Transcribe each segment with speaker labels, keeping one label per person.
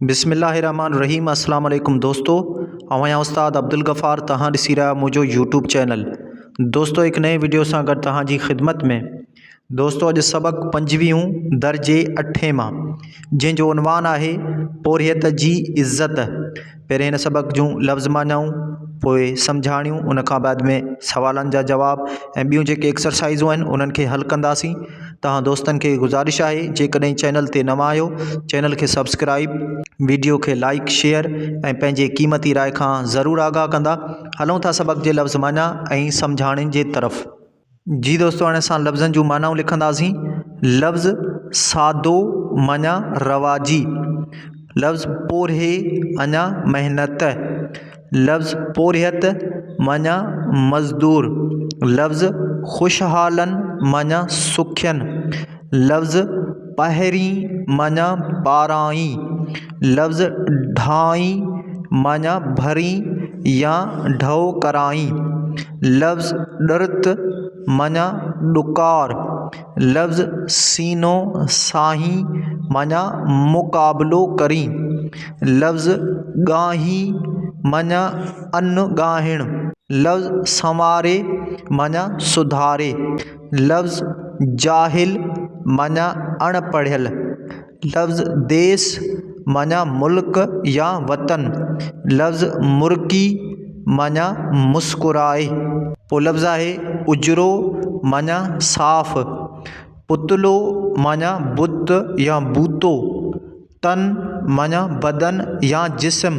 Speaker 1: बिस्मिल्लाहिर्रहमानिर्रहीम। अस्सलाम वालेकुम दोस्तों, आवां उस्ताद अब्दुल गफ़ार तहां ॾिसी रहा मुझो यूट्यूब चैनल। दोस्तों एक नए वीडियो से गॾु तहां जी ख़िदमत में। दोस्तों अॼु सबक 5वीं दर्जे 8 मां, जंहिंजो उनवान आहे पोरियत जी इज़्ज़त। पहिरें हिन सबक जूं लफ़्ज़ मानाऊं, पोइ सम्झाणियूं, उन खां बाद में सवालनि जा जवाब ऐं ॿियूं जेके एक्सरसाइज़ूं आहिनि उन्हनि खे हल कंदासीं। तव्हां दोस्तनि खे गुज़ारिश आहे, जेकॾहिं चैनल ते नवां आहियो चैनल खे सब्सक्राइब, वीडियो के लाइक शेयर ऐं पंहिंजे क़ीमती राय खां ज़रूरु आगाह कंदा। हलूं था सबक जे लफ़्ज़ माना ऐं सम्झाणनि जे तरफ़। जी दोस्तों, हाणे असां लफ़्ज़नि जूं मानाऊं लिखंदासीं। लफ़्ज़ सादो माना रवाजी, लफ़्ज़ पोरहे अञा मेहनत, लफ़्ज़ पोरियत माना मज़दूर, लफ़्ज़ खुशहालन माना सुखियन, लफ़्ज़ पहिरीं माना पाराई, लफ़्ज़ ढाई माना भरी या ढो कराई, लफ़्ज़ डर्त माना डुकार, लफ़्ज़ सीनो साही माना मुकाबलो करी, लफ़्ज़ गाही माना अन्न गाहिण, लफ़्ज़ संवारे माना सुधारे, लफ़्ज़ जाहिल माना अणपढ़ियल, लफ़्ज़ देश माना मुल्क या वतन, लफ़्ज़ मुर्गी माना मुस्कुराए। पोइ लफ़्ज़ आहे उजरो माना साफ़, पुतलो माना बुत या बूतो, तन माना बदन या जिस्म,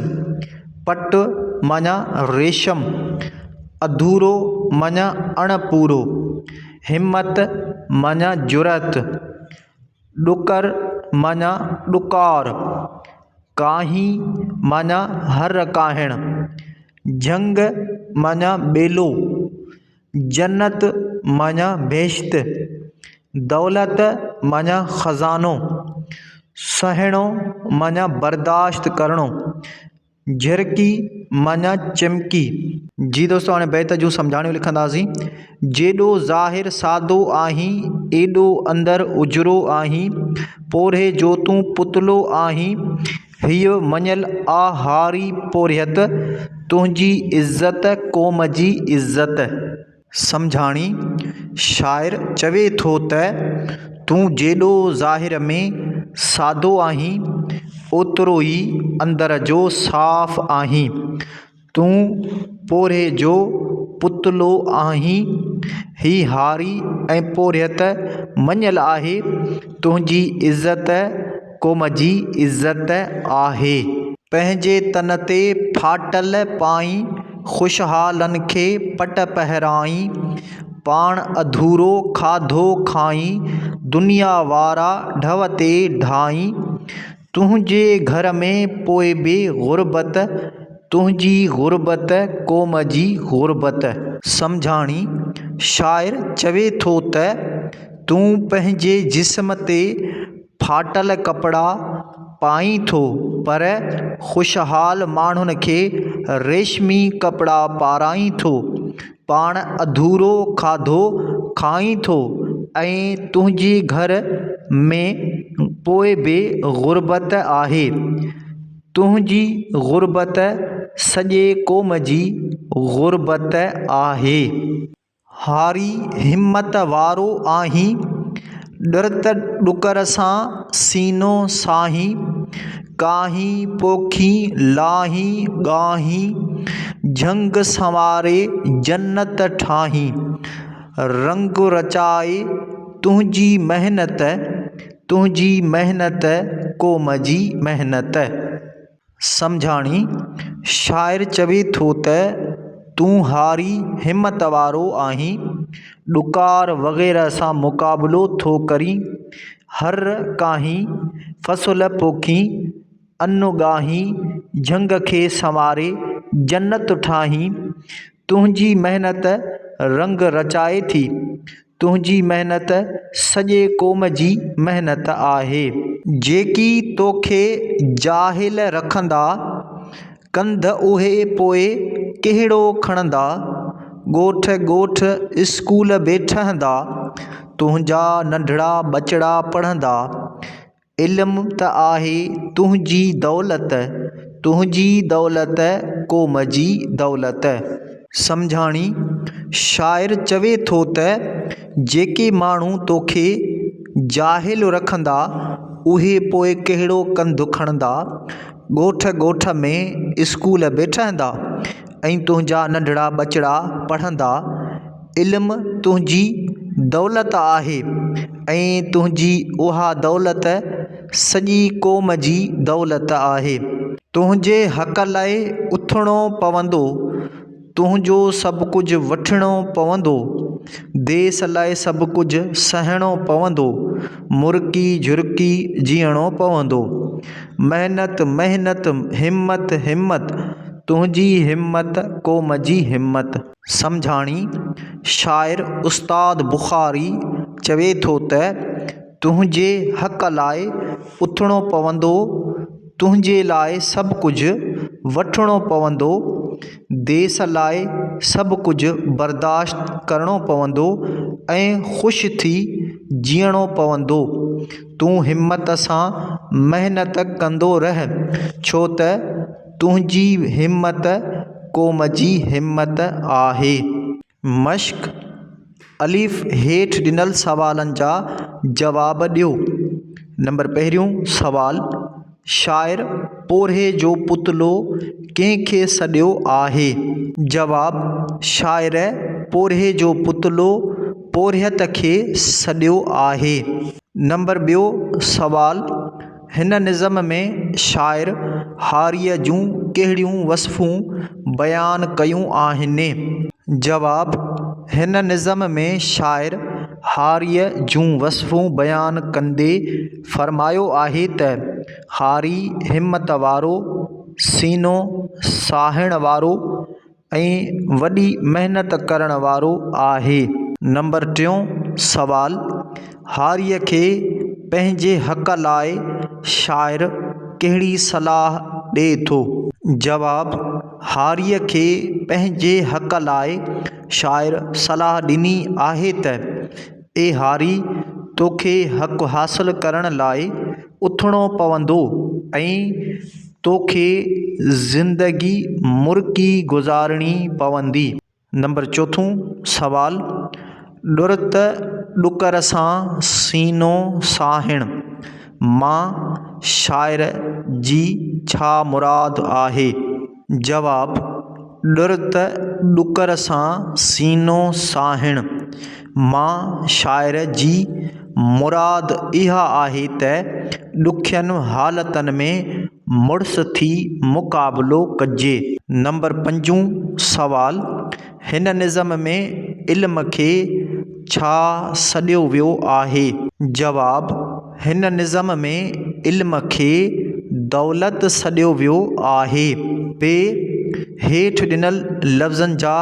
Speaker 1: पट माना रेशम, अधूरो माना अणपूरो, हिम्मत माना जुरत, डुकर माना डुकार, काही माना हर काहिण, जंग माना बेलो, जन्नत माना बेश्त, दौलत माना ख़ज़ानो, सहणो माना बर्दाश्त करणो, झिरकी माना चिमकी। जी दोस्तों, हाणे बैत जूं सम्झाणियूं लिखंदासीं। जेॾो ज़ाहिर सादो आहीं, एॾो अंदर उजरो आहीं, पोरहे जो तूं पुतलो आहीं, हीअ मञल आ हारी पोरियत, तुंहिंजी इज़्ज़त क़ौम जी इज़्ज़त। सम्झाणी। शाइर चवे थो त तूं जेॾो ज़ाहिर में सादो आहीं, ओतिरो ई अंदर जो साफ़ आहीं। तूं पोरहे जो पुतलो आहीं, ही हारी ऐं पोरियत मञल आहे, तुंहिंजी इज़्ज़त क़ौम जी इज़्ज़त आहे। पंहिंजे तन ते फाटल पाई, खुशहालन खे पट पहिराई, पाण अधूरो खाधो खाई, दुनिया वारा ढव ते ढाई, तुंहिंजे घर में पोइ बि ग़ुरबत, तुंहिंजी ग़ुरबत क़ौम जी ग़ुरबत। सम्झाणी। शाइर चवे थो त तूं पंहिंजे जिस्म ते फाटल कपिड़ा पाईं थो, पर खुशहाल माण्हुनि खे रेशमी कपिड़ा पाराईं थो, पाण अधूरो खाधो खाईं थो ऐं तुंहिंजे घर में पोइ बि ग़ुरबत आहे। तुंहिंजी ग़ुरबत सॼे क़ौम जी ग़ुरबत आहे। हारी हिम्मत वारो आहीं, डर्त डुकर सां सीनो साही, काही पोखी लाही गाही, झंग संवारे जन्नत ठाही, रंग रचाए तुंहिंजी मेहनत क़ौम जी मेहनत। सम्झाणी। शाइर चवे थो त तूं हारी हिम्मत वारो आहीं, डुकार वग़ैरह सां मुक़ाबिलो थो करीं, हर काहीं फ़सुल पोखी, अन्न गाहीं, झंग खे संवारे जन्नत ठाहीं, तुंहिंजी मेहनत रंग रचाए थी, तुंहिंजी मेहनत सॼे क़ौम जी मेहनत आहे। जेकी तोखे जाहिल रखंदा, कंध उहे पोइ कहिड़ो खणंदा, ॻोठ ॻोठ स्कूल बि ठहंदा, तुंहिंजा नंढड़ा बचड़ा पढ़ंदा, इल्मु त आहे तुंहिंजी दौलत क़ौम जी दौलत। सम्झाणी शाइर चवे थो त जेके माण्हू तोखे जाहिल रखंदा उहे पोइ कहिड़ो कंधु खणंदा। ॻोठ ॻोठ में स्कूल बि ठहंदा ऐं तुंहिंजा नंढड़ा ॿचड़ा पढ़ंदा। इल्मु तुंहिंजी दौलत आहे ऐं तुंहिंजी उहा दौलत सॼी क़ौम जी दौलत आहे। तुंहिंजे हक़ लाइ उथिणो पवंदो, तुंहिंजो सभु कुझु वठिणो पवंदो, देश लाइ सभु कुझु सहणो पवंदो, मुर्की झुरकी जीअणो पवंदो। महिनत महिनत हिमत हिमत तुंहिंजी हिमत क़ौम जी हिमत। सम्झाणी शाइर उस्ताद बुख़ारी चवे थो त तुंहिंजे हक़ लाइ उथिणो पवंदो, तुंहिंजे लाइ सभु कुझु वठिणो पवंदो, देश लाइ सभु कुझु बर्दाश्त करिणो पवंदो ऐं ख़ुशि थी जीअणो पवंदो। तूं हिमत सां महिनत कंदो रह, छो त तुंहिंजी हिमत क़ौम जी हिमत आहे। मश्क अलिफ़ हेठि ॾिनल सवालनि जा जवाब ॾियो। नंबर पहिरियों सवाल, शाइर पोरिहे जो पुतलो कंहिंखे सॾियो आहे? जवाब, शाइर पोरिहे जो पुतलो पोरिहत खे सॾियो आहे। नंबर ॿियो सवाल, हिन निज़म में शाइर हारीअ जूं कहिड़ियूं वसफ़ूं बयानु कयूं आहिनि? जवाब, हिन निज़म में शाइर हारीअ जूं वसफ़ूं बयानु कंदे फ़रमायो आहे त हारी हिमत वारो, सीनो साहण वारो ऐं वॾी महिनत करण वारो आहे। नंबर टियों सवाल, हारीअ खे पंहिंजे हक़ लाइ शाइर कहिड़ी सलाह ॾिए थो? जवाब, हारीअ खे पंहिंजे हक़ लाइ शाइर सलाह ॾिनी आहे त ए हारी, तोखे हक़ु हासिलु करण लाइ उथिणो पवंदो ऐं तोखे ज़िंदगी मुर्की गुज़ारणी पवंदी। नंबर चोथों सवाल, ॾुर त ॾुकर सां सीनो साहिण मां शाइर जी छा मुराद आहे? जवाब, ॾुर त ॾुकर सां सीनो साहिण मां शाइर जी मुराद इहा आहे त ॾुखियनि हालतनि में मुड़ुस थी मुक़ाबिलो कजे। नंबर पंजों सवाल, हिन निज़म में इल्म खे छा सॾियो वियो आहे? जवाब, हिन निज़म में इल्म खे दौलत सॾियो वियो आहे। हेठि ॾिनल लफ़्ज़नि जा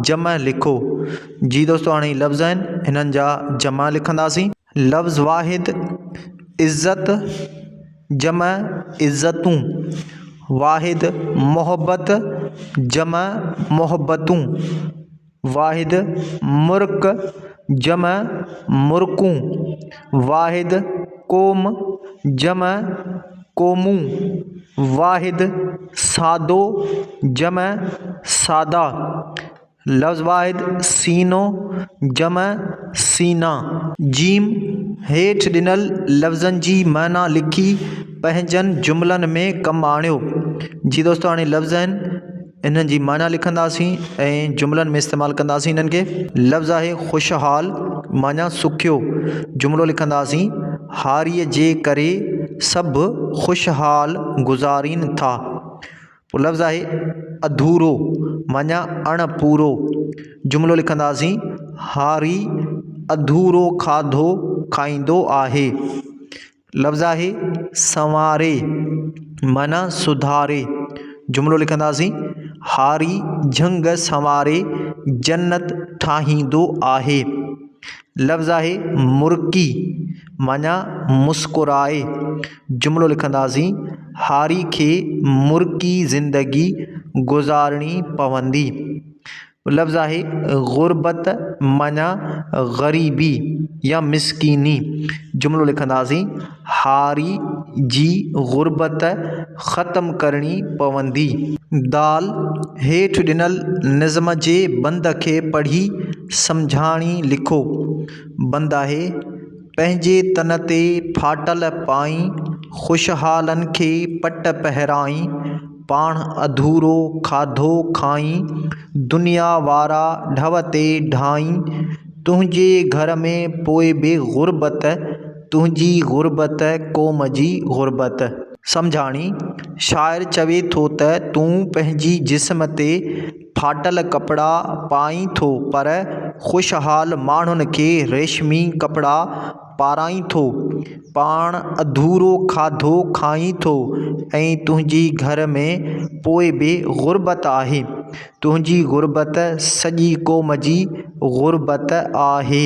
Speaker 1: जमा लिखो। जी दोस्तों, हाणे लफ़्ज़ आहिनि, हिननि जा जमा लिखंदासीं। लफ़्ज़ वाहिद इज़्ज़त, जमा इज़्ज़तूं। वाहिद मोहब्बत, जमा मोहब्बतूं। वाहिद मुर्क, जमा मुर्कूं। वाहिद क़ौम, जमा क़ौमूं। वाहिद सादो, जमा सादा। लफ़्ज़ वाहिद सीनो, जमा सीना। जीम, हेठि ॾिनल लफ़्ज़नि जी माना लिखी पंहिंजनि जुमिलनि में कमु आणियो। जी दोस्तों, हाणे लफ़्ज़ आहिनि, इन्हनि जी माना लिखंदासीं ऐं जुमिलनि में इस्तेमालु कंदासीं इन्हनि खे। लफ़्ज़ आहे ख़ुशहाल, माना सुखियो। जुमिलो लिखंदासीं, हारीअ जे करे सभु ख़ुशहाल गुज़ारीनि था। पोइ लफ़्ज़ आहे अधूरो, माना अणपूरो। जुमिलो लिखंदासीं, हारी अधूरो खाधो खाईंदो आहे। लफ़्ज़ आहे संवारे, माना सुधारे। जुमिलो लिखंदासीं, हारी झंग संवारे जन्नत ठाहींदो आहे। लफ़्ज़ आहे मुर्की, माना मुस्कुराए। जुमिलो लिखंदासीं, हारी खे मुर्की ज़िंदगी गुज़ारणी पवंदी। लफ़्ज़ आहे ग़ुरबत माना ग़रीबी या मिसकीनी। जुमिलो लिखंदासीं, हारी जी ग़ुरबत ख़तमु करणी पवंदी। दाल, हेठि ॾिनल निज़म जे बंद खे पढ़ी सम्झाणी लिखो। बंद आहे, पंहिंजे तन ते फाटल पाईं, ख़ुशहालनि खे पट पहिराईं, पाण अधूरो खाधो खाईं, दुनिया वारा ढव ते ढाईं, तुंहिंजे घर में पोइ बि ग़ुरबत, तुंहिंजी ग़ुरबत क़ौम जी ग़ुरबत। सम्झाणी, शाइर चवे थो त तूं पंहिंजी जिस्म ते फाटल कपिड़ा पाईं थो पर ख़ुशहाल माण्हुनि खे रेशमी कपिड़ा पाराईं थो, पाण अधूरो खाधो खाईं थो ऐं तुंहिंजी घर में पोइ बि ग़ुरबत आहे। तुंहिंजी ग़ुरबत सॼी क़ौम जी ग़ुरबत आहे।